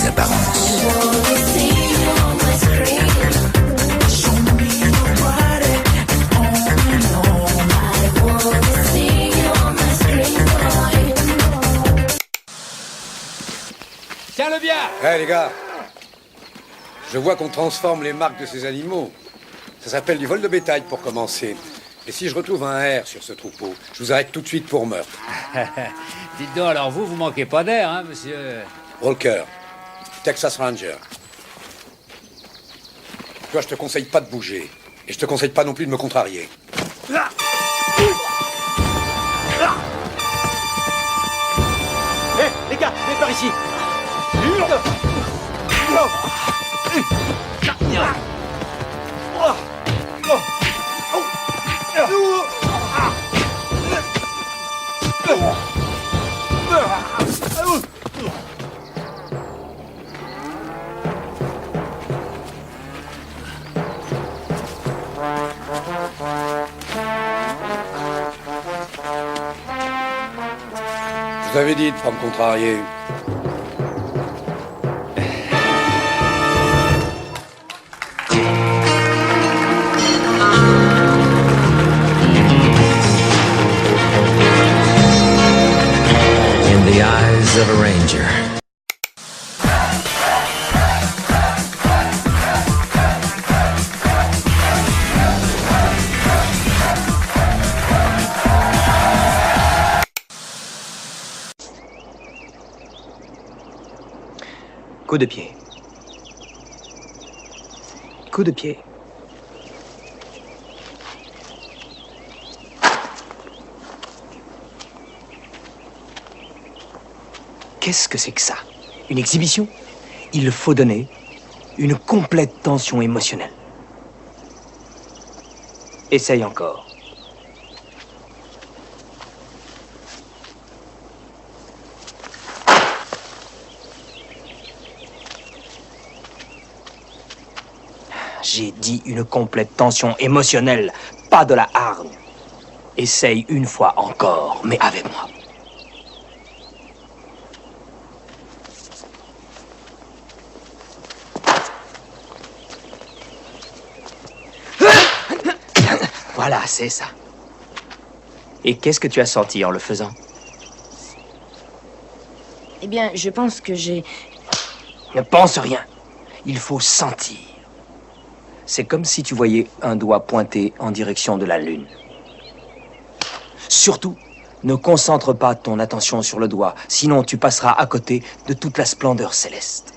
les apparences. Tiens le bien. Ouais les gars, je vois qu'on transforme les marques de ces animaux. Ça s'appelle du vol de bétail pour commencer. Et si je retrouve un R sur ce troupeau, je vous arrête tout de suite pour meurtre. Dites donc, alors vous manquez pas d'air, hein, monsieur. Walker, Texas Ranger. Toi, je te conseille pas de bouger. Et je te conseille pas non plus de me contrarier. Hé, les gars, venez par ici. Je vous avais dit de pas me contrarier. In the eyes of a ranger. Coup de pied. Coup de pied. Qu'est-ce que c'est que ça? Une exhibition? Il faut donner une complète tension émotionnelle. Essaye encore. J'ai dit une complète tension émotionnelle, pas de la hargne. Essaye une fois encore, mais avec moi. Voilà, c'est ça. Et qu'est-ce que tu as senti en le faisant? Eh bien, je pense que j'ai... Ne pense rien. Il faut sentir. C'est comme si tu voyais un doigt pointé en direction de la lune. Surtout, ne concentre pas ton attention sur le doigt, sinon tu passeras à côté de toute la splendeur céleste.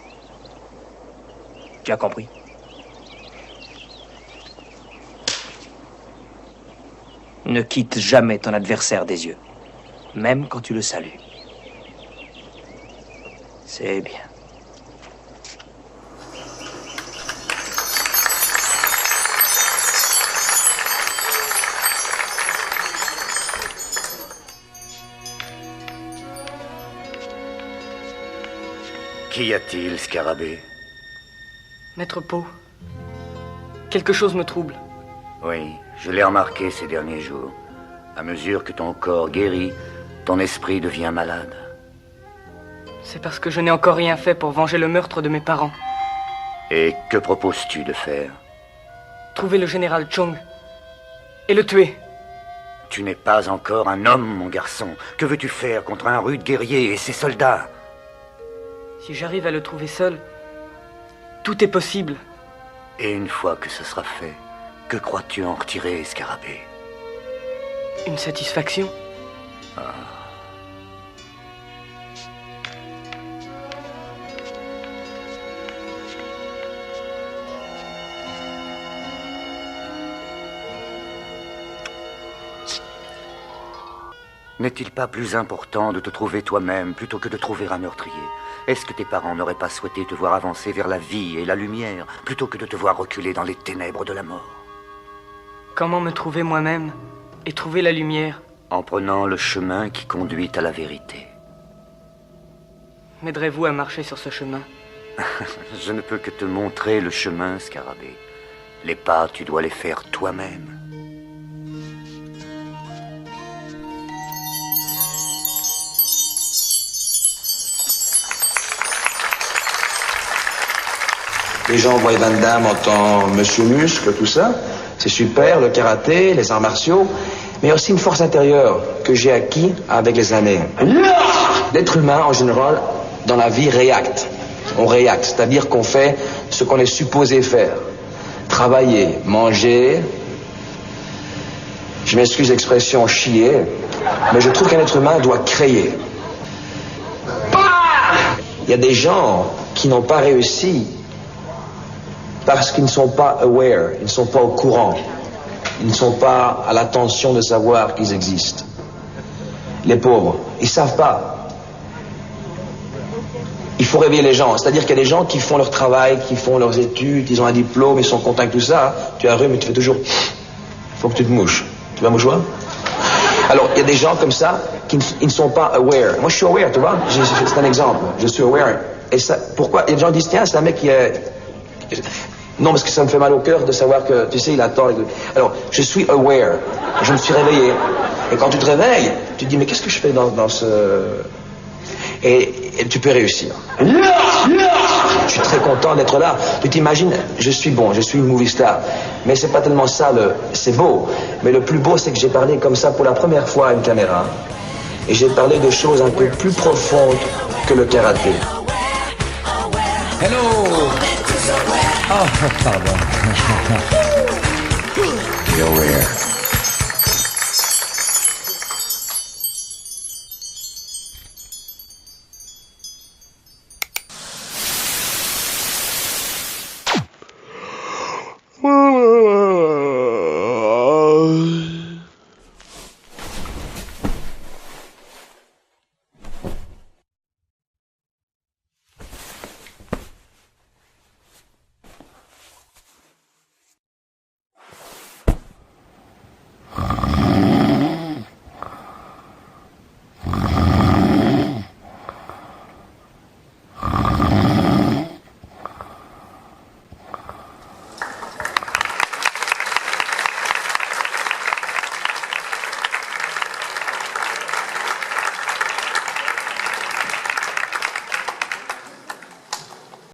Tu as compris? Ne quitte jamais ton adversaire des yeux, même quand tu le salues. C'est bien. Qu'y a-t-il, Scarabée? Maître Poe, quelque chose me trouble. Oui, je l'ai remarqué ces derniers jours. À mesure que ton corps guérit, ton esprit devient malade. C'est parce que je n'ai encore rien fait pour venger le meurtre de mes parents. Et que proposes-tu de faire? Trouver le général Chong et le tuer. Tu n'es pas encore un homme, mon garçon. Que veux-tu faire contre un rude guerrier et ses soldats? Si j'arrive à le trouver seul, tout est possible. Et une fois que ce sera fait, que crois-tu en retirer, Scarabée? Une satisfaction. N'est-il pas plus important de te trouver toi-même plutôt que de trouver un meurtrier? Est-ce que tes parents n'auraient pas souhaité te voir avancer vers la vie et la lumière plutôt que de te voir reculer dans les ténèbres de la mort? Comment me trouver moi-même et trouver la lumière? En prenant le chemin qui conduit à la vérité. M'aiderez-vous à marcher sur ce chemin? Je ne peux que te montrer le chemin, Scarabée. Les pas, tu dois les faire toi-même. Les gens voient Van Damme en tant Monsieur Muscle, tout ça. C'est super, le karaté, les arts martiaux. Mais il y a aussi une force intérieure que j'ai acquis avec les années. L'être humain, en général, dans la vie, réacte. On réacte, c'est-à-dire qu'on fait ce qu'on est supposé faire. Travailler, manger. Je m'excuse l'expression chier, mais je trouve qu'un être humain doit créer. Il y a des gens qui n'ont pas réussi parce qu'ils ne sont pas aware, ils ne sont pas au courant, ils ne sont pas à l'attention de savoir qu'ils existent. Les pauvres, ils ne savent pas. Il faut réveiller les gens, c'est-à-dire qu'il y a des gens qui font leur travail, qui font leurs études, ils ont un diplôme, ils sont contents avec tout ça. Tu as un rhume et tu fais toujours... Il faut que tu te mouches. Tu vas mouchoir? Alors, il y a des gens comme ça qui ne sont pas aware. Moi, je suis aware, tu vois. C'est un exemple. Je suis aware. Et ça, pourquoi? Il y a des gens qui disent, tiens, c'est un mec qui est... Non, parce que ça me fait mal au cœur de savoir que, tu sais, il a tort. Alors, je suis aware. Je me suis réveillé. Et quand tu te réveilles, tu te dis, mais qu'est-ce que je fais dans ce... Et tu peux réussir. Je suis très content d'être là. Tu t'imagines, je suis bon, je suis une movie star. Mais c'est pas tellement ça, c'est beau. Mais le plus beau, c'est que j'ai parlé comme ça pour la première fois à une caméra. Et j'ai parlé de choses un peu plus profondes que le karaté. Hello. Oh, pardon. You're aware.